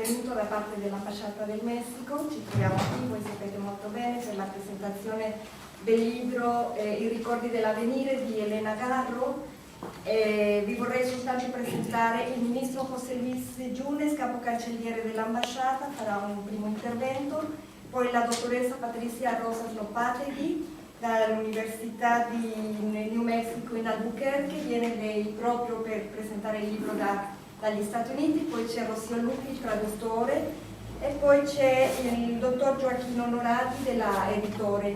benvenuto da parte dell'Ambasciata del Messico. Ci troviamo qui, voi sapete molto bene, per la presentazione del libro I ricordi dell'avvenire di Elena Garro. Vi vorrei soltanto presentare il ministro José Luis Yunes, capocancelliere dell'ambasciata, farà un primo intervento, poi la dottoressa Patricia Rosas Lopategui dall'Università di New Mexico in Albuquerque, viene lei proprio per presentare il libro dagli Stati Uniti, poi c'è Rocío Lupi, traduttore, e poi c'è il dottor Joaquín Onorati della Editore.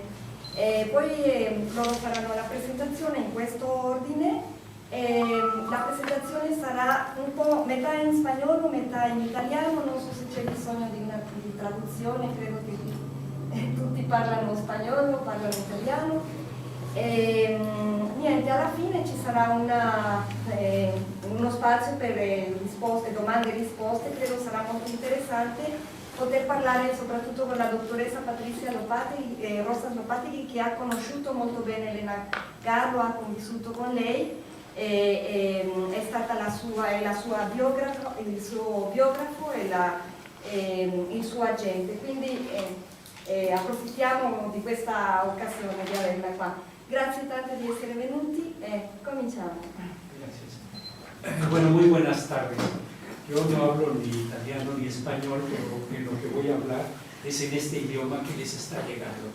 Poi loro faranno la presentazione in questo ordine. La presentazione sarà un po' metà in spagnolo, metà in italiano, non so se c'è bisogno di traduzione, credo che tutti parlano spagnolo, parlano italiano. Niente, alla fine ci sarà uno spazio per risposte, domande e risposte. Credo sarà molto interessante poter parlare soprattutto con la dottoressa Patricia Rosas Lopategui, che ha conosciuto molto bene Elena Garro, ha convissuto con lei. È stata il suo biografo e il suo agente, quindi approfittiamo di questa occasione di averla qua. Grazie tanto di essere venuti e cominciamo. Gracias. Bueno, muy buenas tardes. Yo no hablo ni italiano ni español, pero en lo que voy a hablar es en este idioma que les está llegando.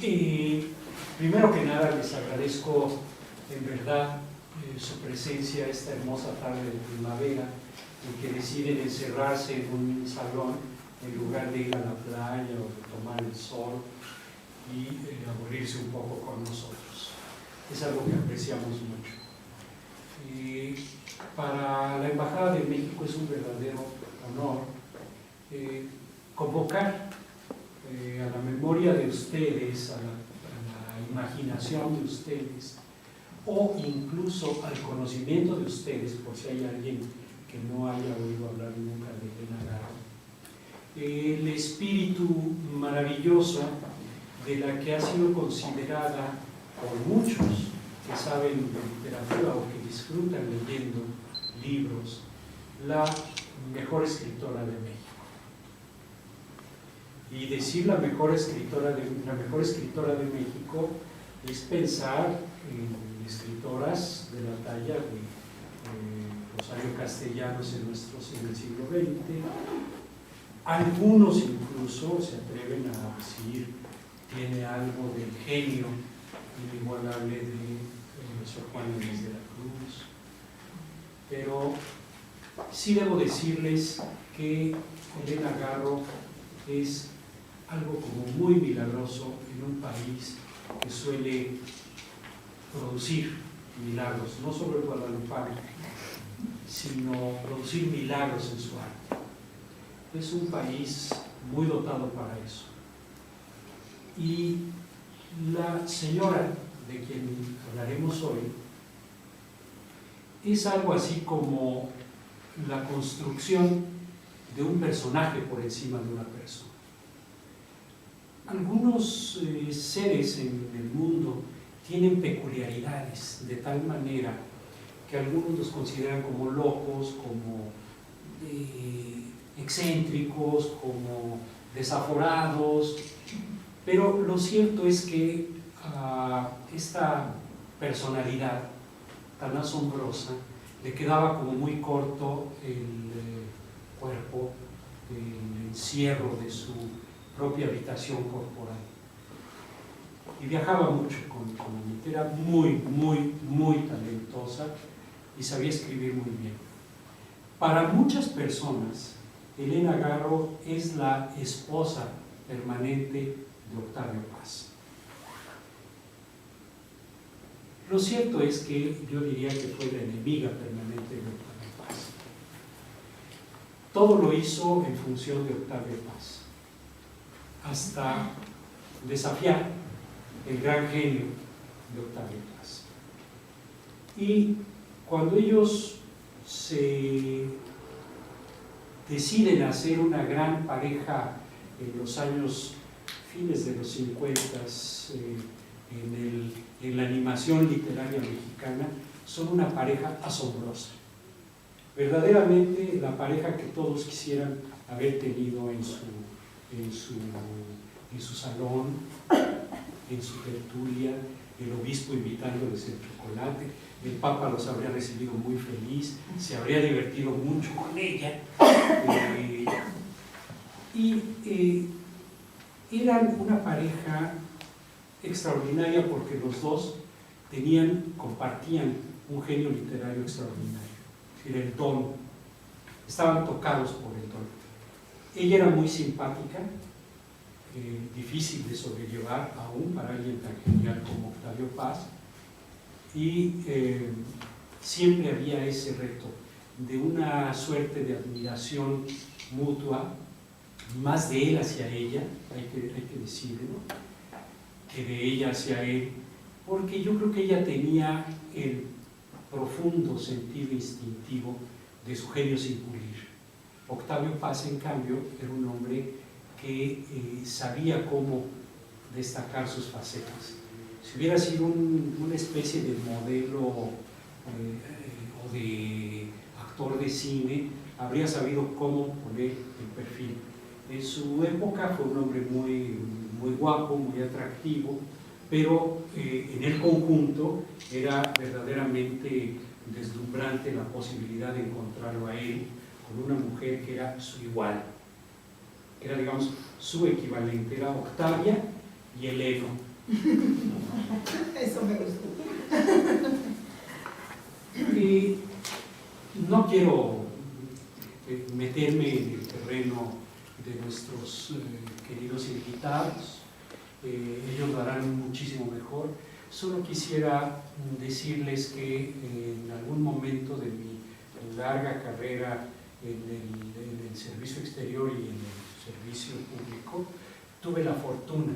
Y primero que nada les agradezco en verdad su presencia esta hermosa tarde de primavera, en que deciden encerrarse en un salón en lugar de ir a la playa o de tomar el sol y aburrirse un poco con nosotros. Es algo que apreciamos mucho. Y para la Embajada de México es un verdadero honor convocar a la memoria de ustedes, a la imaginación de ustedes, o incluso al conocimiento de ustedes, por si hay alguien que no haya oído hablar nunca de Elena Garro, el espíritu maravilloso de la que ha sido considerada por muchos que saben de literatura o que disfrutan leyendo libros, la mejor escritora de México. Y decir la mejor escritora de México es pensar en escritoras de la talla de Rosario Castellanos en el siglo XX. Algunos incluso se atreven a decir tiene algo del genio inigualable de Sor Juana Inés de la Cruz. Pero sí debo decirles que Elena Garro es algo como muy milagroso en un país que suele producir milagros, no solo el guadalupano, sino producir milagros en su arte. Es un país muy dotado para eso. Y la señora de quien hablaremos hoy es algo así como la construcción de un personaje por encima de una persona. Algunos seres en el mundo tienen peculiaridades de tal manera que algunos los consideran como locos, como excéntricos, como desaforados, pero lo cierto es que esta personalidad tan asombrosa le quedaba como muy corto el cuerpo, el encierro de su propia habitación corporal. Y viajaba mucho con ella, era muy talentosa y sabía escribir muy bien. Para muchas personas, Elena Garro es la esposa permanente de Octavio Paz. Lo cierto es que yo diría que fue la enemiga permanente de Octavio Paz. Todo lo hizo en función de Octavio Paz, hasta desafiar el gran genio de Octavio Paz. Y cuando ellos se deciden hacer una gran pareja en los años fines de los 50 en la animación literaria mexicana, son una pareja asombrosa. verdaderamente la pareja que todos quisieran haber tenido en su salón, en su tertulia, el obispo invitándoles el chocolate, el papa los habría recibido muy feliz, se habría divertido mucho con ella, eran una pareja extraordinaria porque los dos compartían un genio literario extraordinario, es decir, el don, estaban tocados por el don. Ella era muy simpática, difícil de sobrellevar aún para alguien tan genial como Octavio Paz, y siempre había ese reto de una suerte de admiración mutua, más de él hacia ella, hay que decirlo, que de ella hacia él, porque yo creo que ella tenía el profundo sentido instintivo de su genio sin pulir. Octavio Paz, en cambio, era un hombre que sabía cómo destacar sus facetas. Si hubiera sido una especie de modelo o de actor de cine, habría sabido cómo poner el perfil. En su época fue un hombre muy guapo, muy atractivo, pero en el conjunto era verdaderamente deslumbrante la posibilidad de encontrarlo a él con una mujer que era su igual, que era, digamos, su equivalente, era Octavia y Heleno. Eso me gustó. No quiero meterme en el terreno de nuestros queridos invitados, ellos lo harán muchísimo mejor. Solo quisiera decirles que en algún momento de mi larga carrera en el servicio exterior y en el servicio público, tuve la fortuna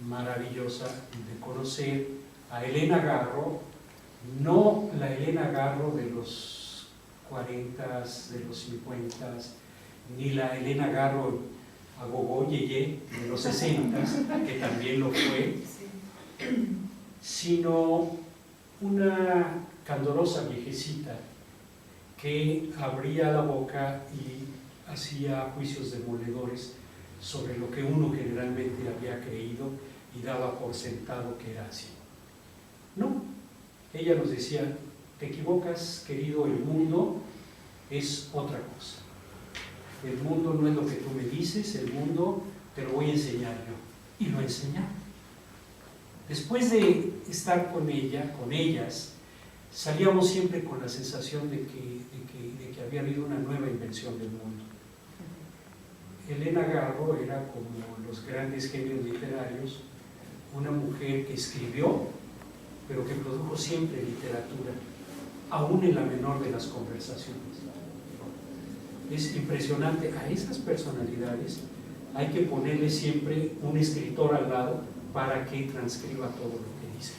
maravillosa de conocer a Elena Garro, no la Elena Garro de los 40, de los 50, ni la Elena Garro agogó yeye de los 60, que también lo fue, sino una candorosa viejecita que abría la boca y hacía juicios demoledores sobre lo que uno generalmente había creído y daba por sentado que era así. No, ella nos decía: te equivocas, querido, el mundo es otra cosa. El mundo no es lo que tú me dices, el mundo te lo voy a enseñar yo. Y lo enseñaba. Después de estar con ella, con ellas, salíamos siempre con la sensación de que había habido una nueva invención del mundo. Elena Garro era, como los grandes genios literarios, una mujer que escribió, pero que produjo siempre literatura, aún en la menor de las conversaciones. Es impresionante. A esas personalidades hay que ponerle siempre un escritor al lado para que transcriba todo lo que dice,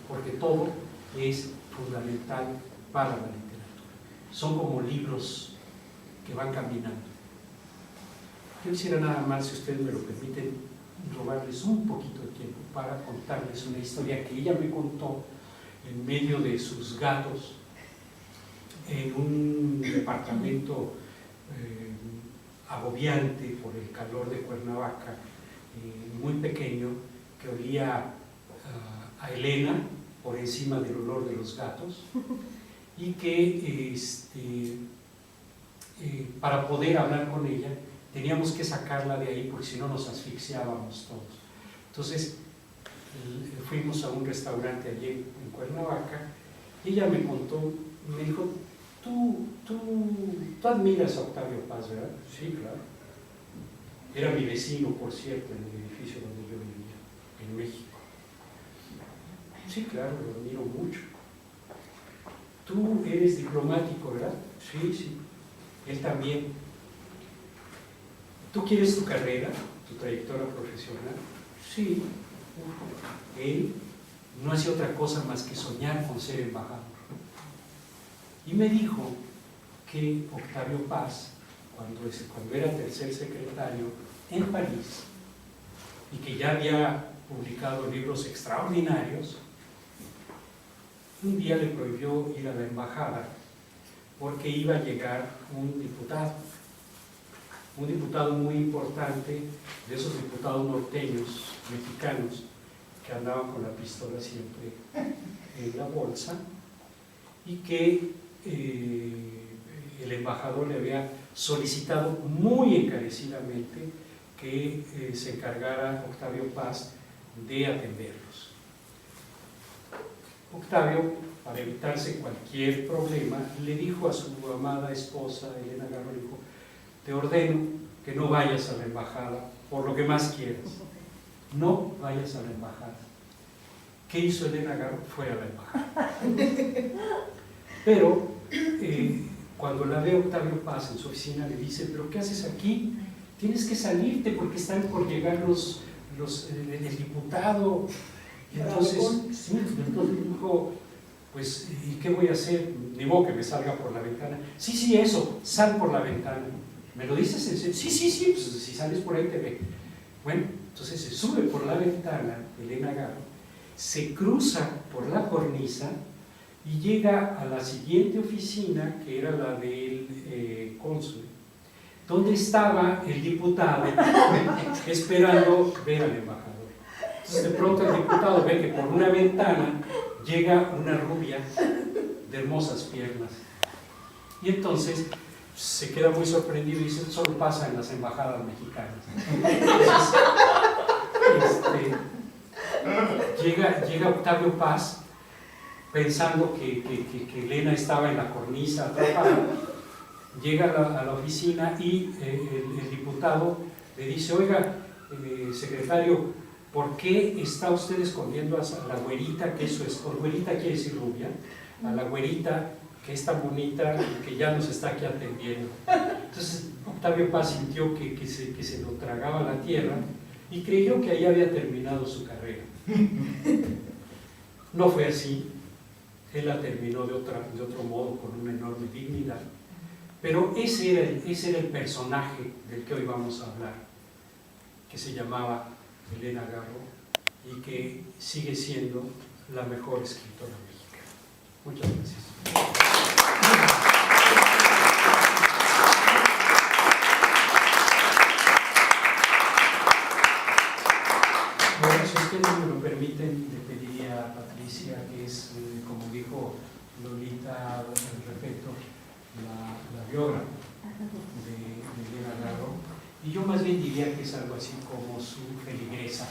porque todo es fundamental para la literatura. Son como libros que van caminando. Yo quisiera nada más, si ustedes me lo permiten, robarles un poquito de tiempo para contarles una historia que ella me contó en medio de sus gatos en un departamento agobiante por el calor de Cuernavaca, muy pequeño, que olía a Elena por encima del olor de los gatos, y que para poder hablar con ella teníamos que sacarla de ahí porque si no nos asfixiábamos todos. Entonces fuimos a un restaurante allí en Cuernavaca y ella me contó, me dijo: tú admiras a Octavio Paz, ¿verdad? Sí, claro. Era mi vecino, por cierto, en el edificio donde yo vivía, en México. Sí, claro, lo admiro mucho. Tú eres diplomático, ¿verdad? Sí, sí. Él también. ¿Tú quieres tu carrera, tu trayectoria profesional? Sí. Él no hacía otra cosa más que soñar con ser embajador. Y me dijo que Octavio Paz, cuando era tercer secretario en París, y que ya había publicado libros extraordinarios, un día le prohibió ir a la embajada porque iba a llegar un diputado muy importante, de esos diputados norteños, mexicanos, que andaban con la pistola siempre en la bolsa, y que el embajador le había solicitado muy encarecidamente que se encargara Octavio Paz de atenderlos. Octavio, para evitarse cualquier problema, le dijo a su amada esposa, Elena Garro, le dijo: te ordeno que no vayas a la embajada por lo que más quieras. No vayas a la embajada. ¿Qué hizo Elena Garro? Fue a la embajada. Pero cuando la ve Octavio Paz en su oficina, le dice: ¿pero qué haces aquí? Tienes que salirte porque están por llegar el diputado. Y entonces dijo: pues, ¿y qué voy a hacer? Ni modo que me salga por la ventana. Sí, eso, sal por la ventana. ¿Me lo dices en serio? Sí, pues si sales por ahí te ve. Bueno, entonces se sube por la ventana Elena Garro, se cruza por la cornisa y llega a la siguiente oficina, que era la del cónsul, donde estaba el diputado esperando ver al embajador. Entonces de pronto el diputado ve que por una ventana llega una rubia de hermosas piernas, y entonces se queda muy sorprendido y dice: solo pasa en las embajadas mexicanas. Entonces, llega Octavio Paz pensando que Elena estaba en la cornisa atrapada. Llega a la oficina y el diputado le dice: oiga, secretario, ¿por qué está usted escondiendo a la güerita? Que eso es, güerita quiere decir rubia, a la güerita que es tan bonita y que ya nos está aquí atendiendo. Entonces Octavio Paz sintió que se lo tragaba la tierra y creyó que ahí había terminado su carrera. No fue así. Él la terminó de otro modo, con una enorme dignidad. Pero ese era el personaje del que hoy vamos a hablar, que se llamaba Elena Garro y que sigue siendo la mejor escritora mexicana. Muchas gracias. Bueno, si ustedes me lo permiten, le pediría a Patricia, que es, como dijo Lolita al respecto, la biógrafa de Elena Garro, y yo más bien diría que es algo así como su feligresa.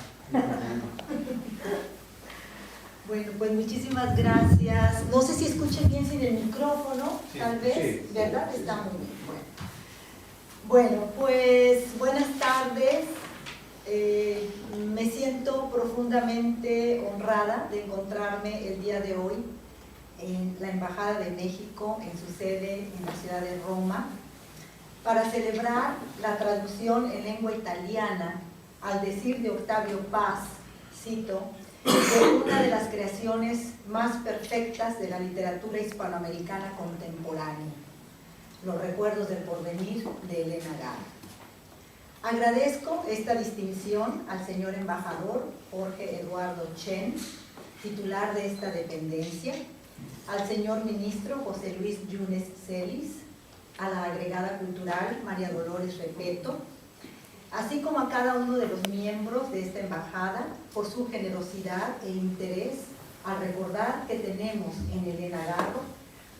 Bueno, pues muchísimas gracias. No sé si escuchen bien sin el micrófono, Sí, tal vez, sí, ¿verdad? sí, Está muy bien. Bueno, pues buenas tardes. Me siento profundamente honrada de encontrarme el día de hoy en la Embajada de México, en su sede en la ciudad de Roma, para celebrar la traducción en lengua italiana, al decir de Octavio Paz, cito, de una de las creaciones más perfectas de la literatura hispanoamericana contemporánea, Los recuerdos del porvenir, de Elena Garro. Agradezco esta distinción al señor embajador Jorge Eduardo Chen, titular de esta dependencia, al señor ministro José Luis Yunes Celis, a la agregada cultural María Dolores Repeto, así como a cada uno de los miembros de esta embajada por su generosidad e interés al recordar que tenemos en Elena Garro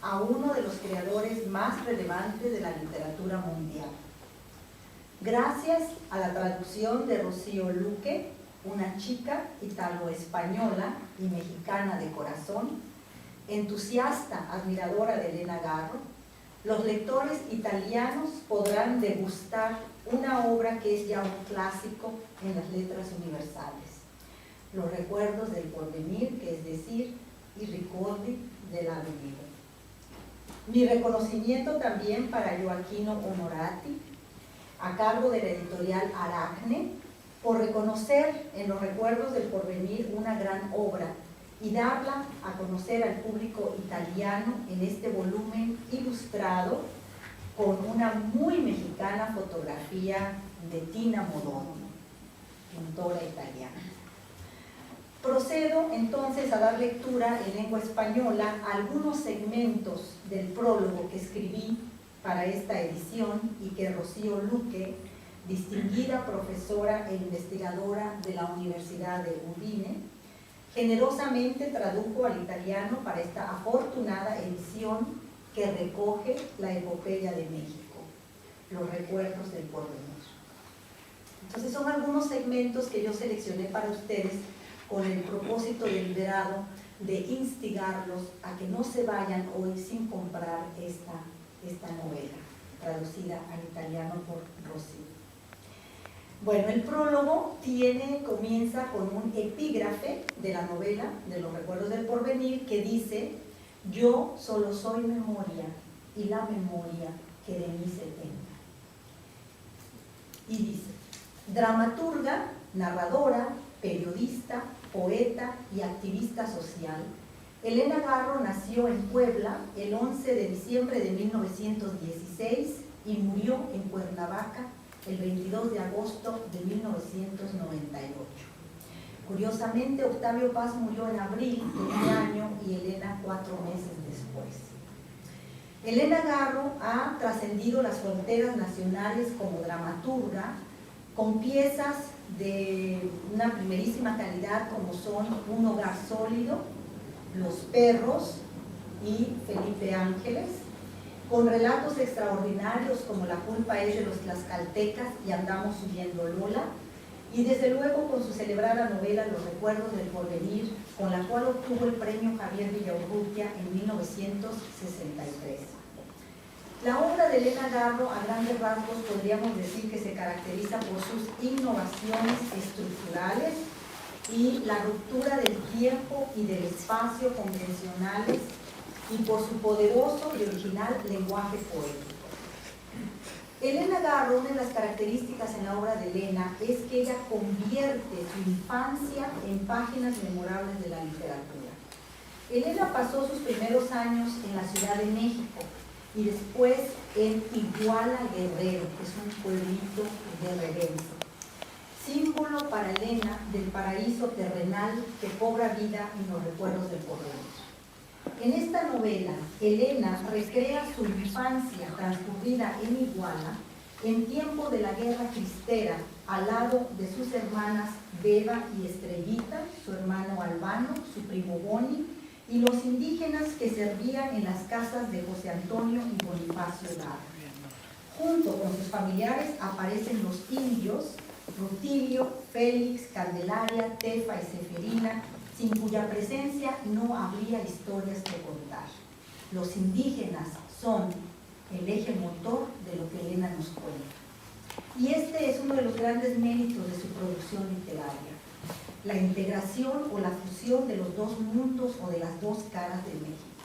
a uno de los creadores más relevantes de la literatura mundial. Gracias a la traducción de Rocío Luque, una chica italo-española y mexicana de corazón, entusiasta admiradora de Elena Garro, los lectores italianos podrán degustar una obra que es ya un clásico en las letras universales, Los recuerdos del porvenir, que es decir, I ricordi dell'avvenire. Mi reconocimiento también para Gioacchino Onorati, a cargo de la editorial Aracne, por reconocer en Los recuerdos del porvenir una gran obra y darla a conocer al público italiano en este volumen ilustrado con una muy mexicana fotografía de Tina Modoni, pintora italiana. Procedo entonces a dar lectura en lengua española a algunos segmentos del prólogo que escribí para esta edición y que Rocío Luque, distinguida profesora e investigadora de la Universidad de Udine, generosamente tradujo al italiano para esta afortunada edición que recoge la epopeya de México, los recuerdos del porvenir. Entonces son algunos segmentos que yo seleccioné para ustedes con el propósito deliberado de instigarlos a que no se vayan hoy sin comprar esta novela, traducida al italiano por Rocío. Bueno, el prólogo comienza con un epígrafe de la novela, de los recuerdos del porvenir, que dice: yo solo soy memoria y la memoria que de mí se tenga. Y dice: dramaturga, narradora, periodista, poeta y activista social, Elena Garro nació en Puebla el 11 de diciembre de 1916 y murió en Cuernavaca el 22 de agosto de 1998. Curiosamente, Octavio Paz murió en abril de ese año y Elena 4 meses después. Elena Garro ha trascendido las fronteras nacionales como dramaturga, con piezas de una primerísima calidad como son Un hogar sólido, Los perros y Felipe Ángeles, con relatos extraordinarios como La culpa es de los tlaxcaltecas y Andamos subiendo Lola, y desde luego con su celebrada novela Los recuerdos del porvenir, con la cual obtuvo el premio Javier Villaurrutia en 1963. La obra de Elena Garro, a grandes rasgos, podríamos decir que se caracteriza por sus innovaciones estructurales y la ruptura del tiempo y del espacio convencionales, y por su poderoso y original lenguaje poético. Elena Garro, una de las características en la obra de Elena es que ella convierte su infancia en páginas memorables de la literatura. Elena pasó sus primeros años en la Ciudad de México y después en Iguala Guerrero, que es un pueblito guerrerense, símbolo para Elena del paraíso terrenal que cobra vida en los recuerdos del porvenir. En esta novela, Elena recrea su infancia transcurrida en Iguala en tiempo de la Guerra Cristera, al lado de sus hermanas Beba y Estrellita, su hermano Albano, su primo Boni, y los indígenas que servían en las casas de José Antonio y Bonifacio Garro. Junto con sus familiares aparecen los indios, Rutilio, Félix, Candelaria, Tefa y Seferina, sin cuya presencia no habría historias que contar. Los indígenas son el eje motor de lo que Elena nos cuenta. Y este es uno de los grandes méritos de su producción literaria: la integración o la fusión de los dos mundos o de las dos caras de México.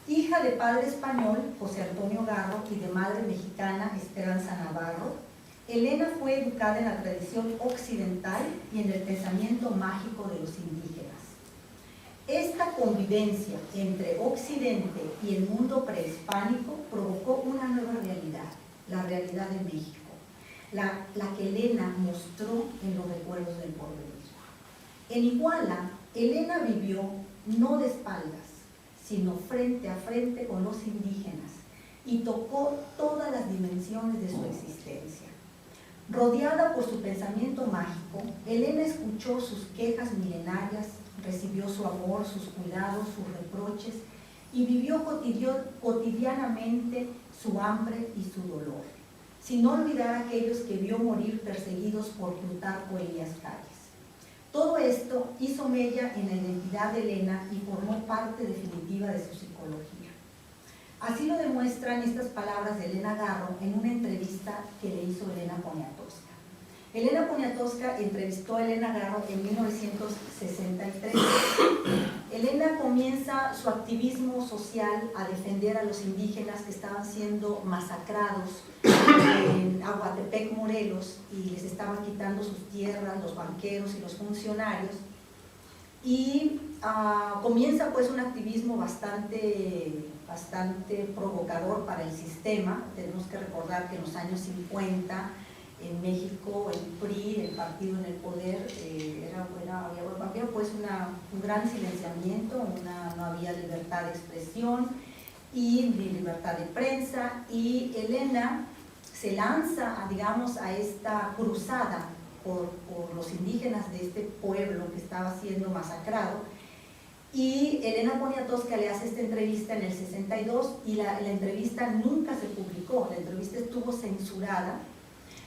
Hija de padre español, José Antonio Garro, y de madre mexicana, Esperanza Navarro, Elena fue educada en la tradición occidental y en el pensamiento mágico de los indígenas. Esta convivencia entre Occidente y el mundo prehispánico provocó una nueva realidad, la realidad de México, la que Elena mostró en los recuerdos del porvenir. En Iguala, Elena vivió no de espaldas, sino frente a frente con los indígenas y tocó todas las dimensiones de su existencia. Rodeada por su pensamiento mágico, Elena escuchó sus quejas milenarias, recibió su amor, sus cuidados, sus reproches y vivió cotidianamente su hambre y su dolor, sin olvidar a aquellos que vio morir perseguidos por Plutarco Elías Calles. Todo esto hizo mella en la identidad de Elena y formó parte definitiva de su psicología. Así lo demuestran estas palabras de Elena Garro en una entrevista que le hizo Elena Poniatowska. Elena Poniatowska entrevistó a Elena Garro en 1963. Elena comienza su activismo social a defender a los indígenas que estaban siendo masacrados en Aguatepec, Morelos, y les estaban quitando sus tierras, los banqueros y los funcionarios. Y comienza pues un activismo bastante provocador para el sistema. Tenemos que recordar que en los años 50 En México el PRI, el partido en el poder, había pues un gran silenciamiento, no había libertad de expresión y ni libertad de prensa, y Elena se lanza, digamos, a esta cruzada por los indígenas de este pueblo que estaba siendo masacrado. Y Elena Poniatowska le hace esta entrevista en el 62 y la entrevista nunca se publicó, la entrevista estuvo censurada.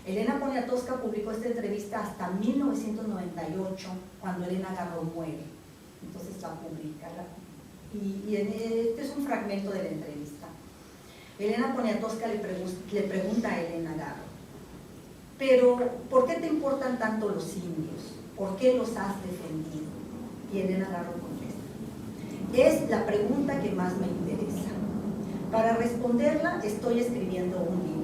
Elena Poniatowska publicó esta entrevista hasta 1998, cuando Elena Garro muere. Entonces la publica. Este es un fragmento de la entrevista. Elena Poniatowska le pregunta a Elena Garro: pero, ¿por qué te importan tanto los indios? ¿Por qué los has defendido? Y Elena Garro contesta: es la pregunta que más me interesa. Para responderla estoy escribiendo un libro.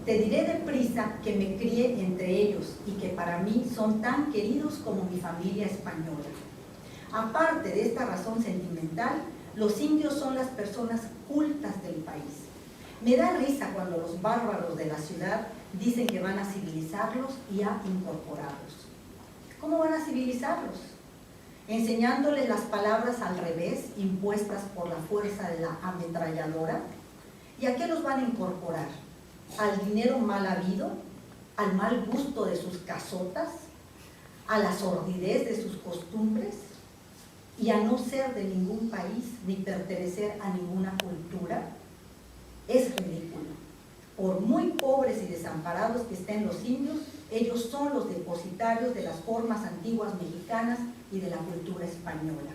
Te diré deprisa que me crié entre ellos y que para mí son tan queridos como mi familia española. Aparte de esta razón sentimental, los indios son las personas cultas del país. Me da risa cuando los bárbaros de la ciudad dicen que van a civilizarlos y a incorporarlos. ¿Cómo van a civilizarlos? Enseñándoles las palabras al revés, impuestas por la fuerza de la ametralladora. ¿Y a qué los van a incorporar? ¿Al dinero mal habido? ¿Al mal gusto de sus casotas? ¿A la sordidez de sus costumbres? ¿Y a no ser de ningún país ni pertenecer a ninguna cultura? Es ridículo. Por muy pobres y desamparados que estén los indios, ellos son los depositarios de las formas antiguas mexicanas y de la cultura española.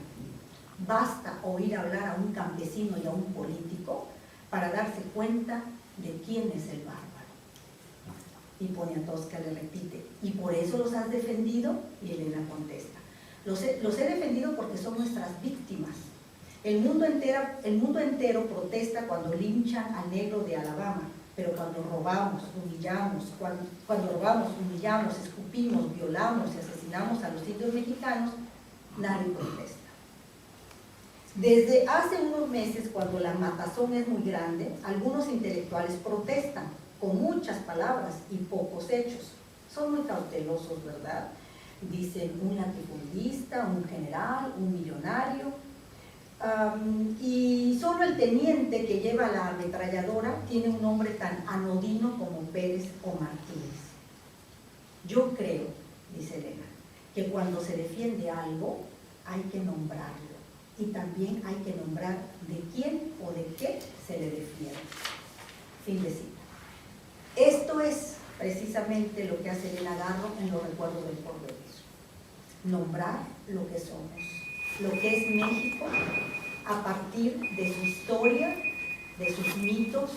Basta oír hablar a un campesino y a un político para darse cuenta de quién es el bárbaro. Y Poniatowska le repite: ¿y por eso los has defendido? Y Elena contesta: los he defendido porque son nuestras víctimas. El mundo entero protesta cuando linchan al negro de Alabama, pero cuando robamos, humillamos, escupimos, violamos y asesinamos a los indios mexicanos, nadie protesta. Desde hace unos meses, cuando la matazón es muy grande, algunos intelectuales protestan con muchas palabras y pocos hechos. Son muy cautelosos, ¿verdad? Dicen un latifundista, un general, un millonario, y solo el teniente que lleva la ametralladora tiene un nombre tan anodino como Pérez o Martínez. Yo creo, dice Elena, que cuando se defiende algo hay que nombrarlo, y también hay que nombrar de quién o de qué se le defiende. Fin de cita. Esto es precisamente lo que hace Elena Garro en Los Recuerdos del Porvenir. Nombrar lo que somos, lo que es México, a partir de su historia, de sus mitos,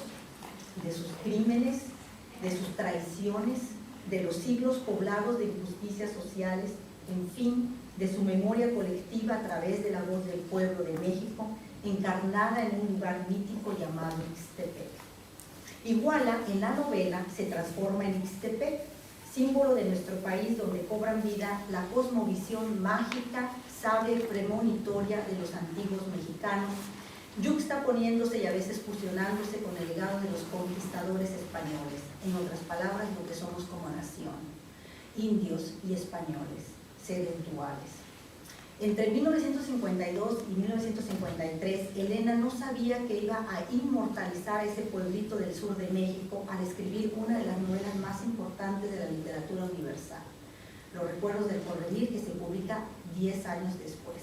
de sus crímenes, de sus traiciones, de los siglos poblados de injusticias sociales, en fin, de su memoria colectiva a través de la voz del pueblo de México, encarnada en un lugar mítico llamado Ixtepec. Iguala, en la novela, se transforma en Ixtepec, símbolo de nuestro país, donde cobran vida la cosmovisión mágica, sabia y premonitoria de los antiguos mexicanos, yuxtaponiéndose y a veces fusionándose con el legado de los conquistadores españoles, en otras palabras, lo que somos como nación, indios y españoles, seres duales. Entre 1952 y 1953, Elena no sabía que iba a inmortalizar a ese pueblito del sur de México al escribir una de las novelas más importantes de la literatura universal, Los Recuerdos del Porvenir, que se publica 10 años después.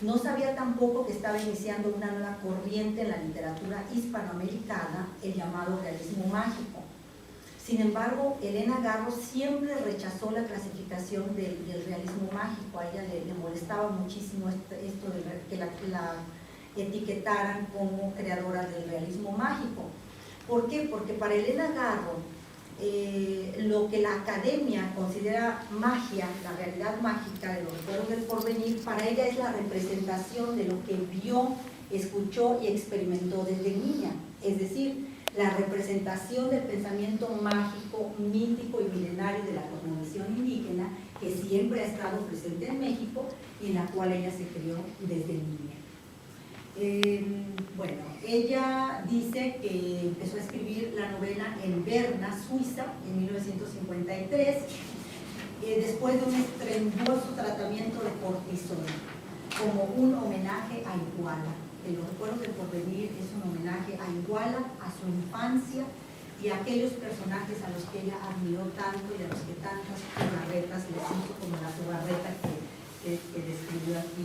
No sabía tampoco que estaba iniciando una nueva corriente en la literatura hispanoamericana, el llamado realismo mágico. Sin embargo, Elena Garro siempre rechazó la clasificación del realismo mágico. A ella le molestaba muchísimo esto de que la etiquetaran como creadora del realismo mágico. ¿Por qué? Porque para Elena Garro, lo que la academia considera magia, la realidad mágica de Los Recuerdos del Porvenir, para ella es la representación de lo que vio, escuchó y experimentó desde niña. Es decir, la representación del pensamiento mágico, mítico y milenario de la cosmovisión indígena que siempre ha estado presente en México y en la cual ella se crió desde niña. Bueno, ella dice que empezó a escribir la novela en Berna, Suiza, en 1953, después de un estruendoso tratamiento de cortisona, como un homenaje a Iguala. Los recuerdos del porvenir es un homenaje a Iguala, a su infancia y a aquellos personajes a los que ella admiró tanto y a los que tantas jugarretas les hizo, como la jugarreta que describió aquí.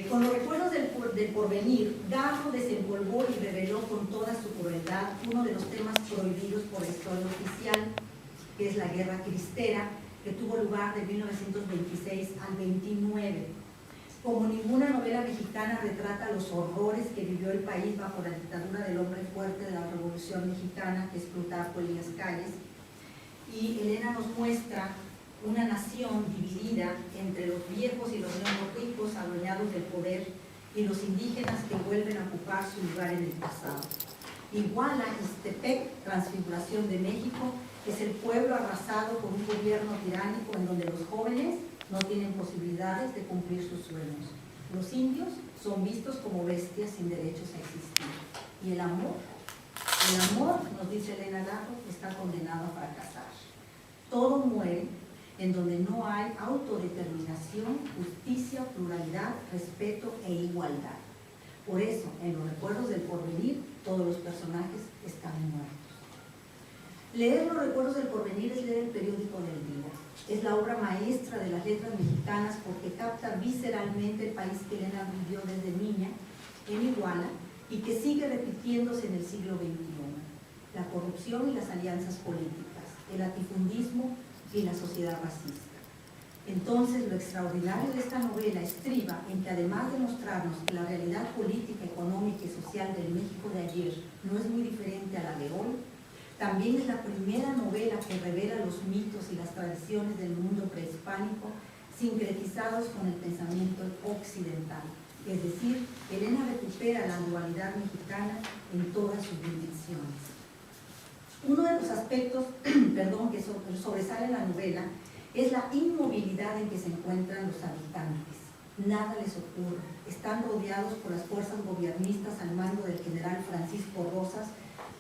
Con los recuerdos del porvenir, Garro desempolvó y reveló con toda su crueldad uno de los temas prohibidos por la historia oficial, que es la Guerra Cristera, que tuvo lugar de 1926 al 29. Como ninguna novela mexicana retrata los horrores que vivió el país bajo la dictadura del hombre fuerte de la Revolución Mexicana, que es Plutarco Elías Calles, y Elena nos muestra una nación dividida entre los viejos y los nuevos ricos adueñados del poder y los indígenas que vuelven a ocupar su lugar en el pasado. Iguala, Ixtepec, Transfiguración de México, es el pueblo arrasado por un gobierno tiránico en donde los jóvenes no tienen posibilidades de cumplir sus sueños. Los indios son vistos como bestias sin derechos a existir. Y el amor, nos dice Elena Garro, está condenado a fracasar. Todo muere en donde no hay autodeterminación, justicia, pluralidad, respeto e igualdad. Por eso, en los recuerdos del porvenir, todos los personajes están muertos. Leer los recuerdos del porvenir es leer el periódico del día. Es la obra maestra de las letras mexicanas porque capta visceralmente el país que Elena vivió desde niña en Iguala y que sigue repitiéndose en el siglo XXI. La corrupción y las alianzas políticas, el latifundismo y la sociedad racista. Entonces, lo extraordinario de esta novela estriba en que, además de mostrarnos que la realidad política, económica y social del México de ayer no es muy diferente a la de hoy, también es la primera novela que revela los mitos y las tradiciones del mundo prehispánico sincretizados con el pensamiento occidental. Es decir, Elena recupera la dualidad mexicana en todas sus dimensiones. Uno de los aspectos que sobresale en la novela es la inmovilidad en que se encuentran los habitantes. Nada les ocurre. Están rodeados por las fuerzas gobiernistas al mando del general Francisco Rosas,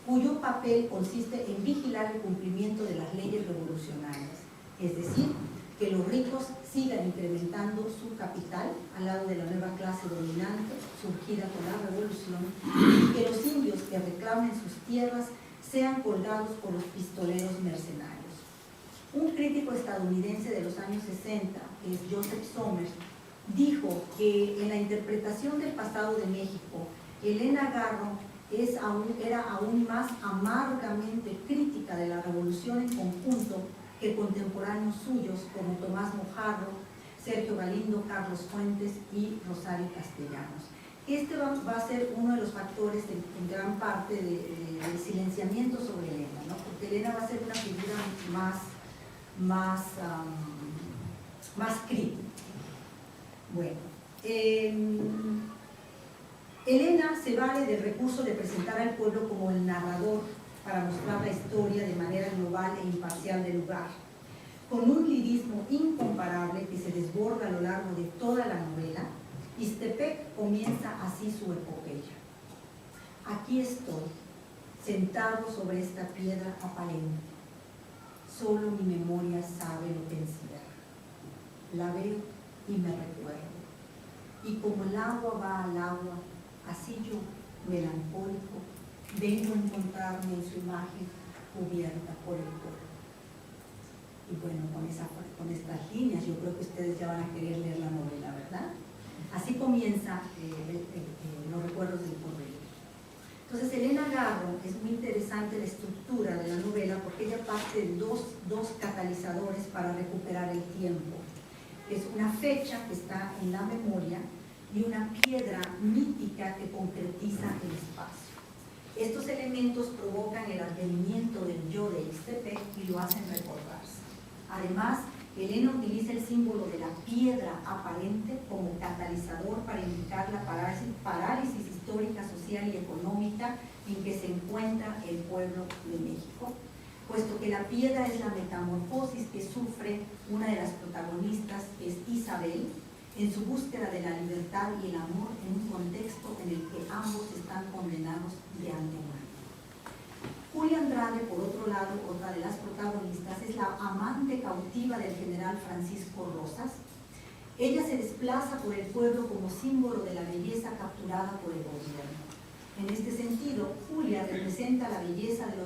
cuyo papel consiste en vigilar el cumplimiento de las leyes revolucionarias. Es decir, que los ricos sigan incrementando su capital al lado de la nueva clase dominante surgida con la revolución y que los indios que reclamen sus tierras sean colgados por los pistoleros mercenarios. Un crítico estadounidense de los años 60, que es Joseph Somers, dijo que en la interpretación del pasado de México, Elena Garro era aún más amargamente crítica de la revolución en conjunto que contemporáneos suyos como Tomás Mojarro, Sergio Galindo, Carlos Fuentes y Rosario Castellanos. Este va a ser uno de los factores en gran parte del silenciamiento sobre Elena, ¿no? Porque Elena va a ser una figura más crítica. Bueno, Elena se vale del recurso de presentar al pueblo como el narrador para mostrar la historia de manera global e imparcial del lugar, con un lirismo incomparable que se desborda a lo largo de toda la novela. Ixtepec comienza así su epopeya. Aquí estoy, sentado sobre esta piedra aparente. Solo mi memoria sabe lo que encierra. La veo y me recuerdo. Y como el agua va al agua, así yo, melancólico, vengo a encontrarme en su imagen cubierta por el polvo. Y bueno, con estas líneas yo creo que ustedes ya van a querer leer la novela, ¿verdad? Así comienza los recuerdos del porvenir. Entonces, Elena Garro, es muy interesante la estructura de la novela porque ella parte de dos catalizadores para recuperar el tiempo. Es una fecha que está en la memoria y una piedra mítica que concretiza el espacio. Estos elementos provocan el advenimiento del yo de Ixtepec y lo hacen recordarse. Además, Elena utiliza el símbolo de la piedra aparente como catalizador para indicar la parálisis histórica, social y económica en que se encuentra el pueblo de México, puesto que la piedra es la metamorfosis que sufre una de las protagonistas, que es Isabel, en su búsqueda de la libertad y el amor en un contexto en el que ambos están condenados de antemano. Julia Andrade, por otro lado, otra de las protagonistas, es la amante cautiva del general Francisco Rosas. Ella se desplaza por el pueblo como símbolo de la belleza capturada por el gobierno. En este sentido, Julia representa la belleza de los